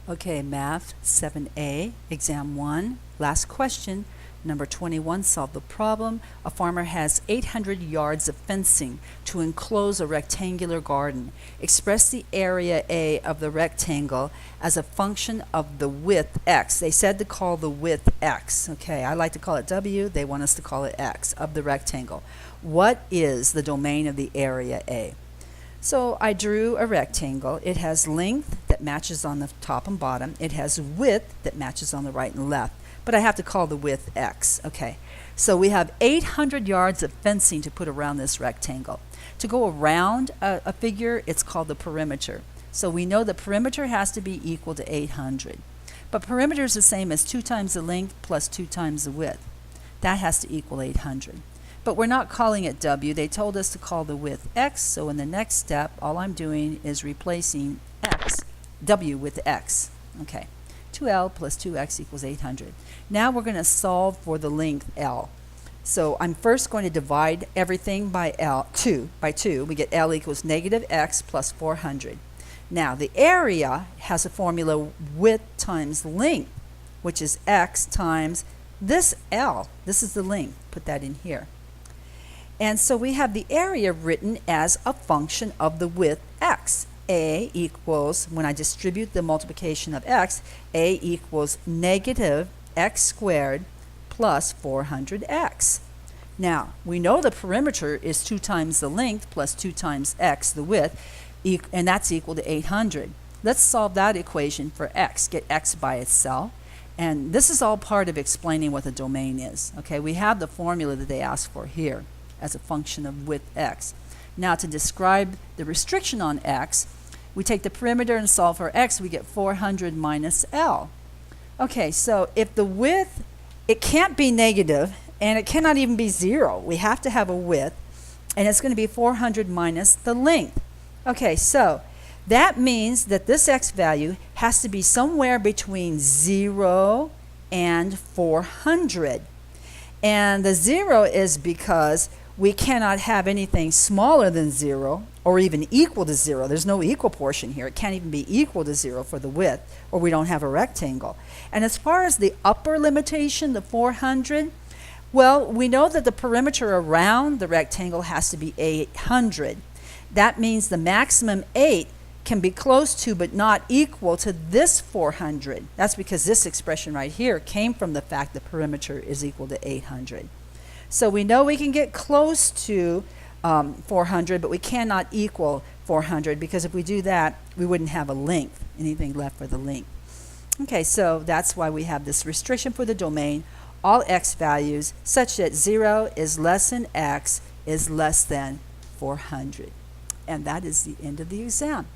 Okay, Math 7A, Exam 1, last question. Number 21, solve the problem. A farmer has 800 yards of fencing to enclose a rectangular garden. Express the area A of the rectangle as a function of the width x. They said to call the width x. Okay, I like to call it w. They want us to call it x of the rectangle. What is the domain of the area A? So I drew a rectangle. It has length that matches on the top and bottom. It has width that matches on the right and left. But I have to call the width x. Okay, so we have 800 yards of fencing to put around this rectangle. To go around a figure, it's called the perimeter. So we know the perimeter has to be equal to 800. But perimeter is the same as 2 times the length plus 2 times the width. That has to equal 800. But we're not calling it w. They told us to call the width x. So in the next step, all I'm doing is replacing w with x. Okay. 2L plus 2x equals 800. Now we're going to solve for the length L. So I'm first going to divide everything by 2. We get L equals negative x plus 400. Now the area has a formula width times length, which is x times this L. This is the length. Put that in here. And so we have the area written as a function of the width x. A equals, when I distribute the multiplication of x, A equals negative x squared plus 400x. Now, we know the perimeter is 2 times the length plus 2 times x, the width, and that's equal to 800. Let's solve that equation for x. Get x by itself. And this is all part of explaining what the domain is. Okay, we have the formula that they asked for here as a function of width x. Now to describe the restriction on x, we take the perimeter and solve for x, we get 400 minus L. Okay, so if the width, it can't be negative and it cannot even be 0. We have to have a width, and it's going to be 400 minus the length. Okay, so that means that this x value has to be somewhere between 0 and 400. And the 0 is because we cannot have anything smaller than 0 or even equal to 0. There's no equal portion here. It can't even be equal to 0 for the width, or we don't have a rectangle. And as far as the upper limitation, the 400, well, we know that the perimeter around the rectangle has to be 800. That means the maximum 8 can be close to but not equal to this 400. That's because this expression right here came from the fact the perimeter is equal to 800. So we know we can get close to 400, but we cannot equal 400, because if we do that, we wouldn't have a length, anything left for the length. Okay, so that's why we have this restriction for the domain, all x values such that 0 is less than x is less than 400. And that is the end of the exam.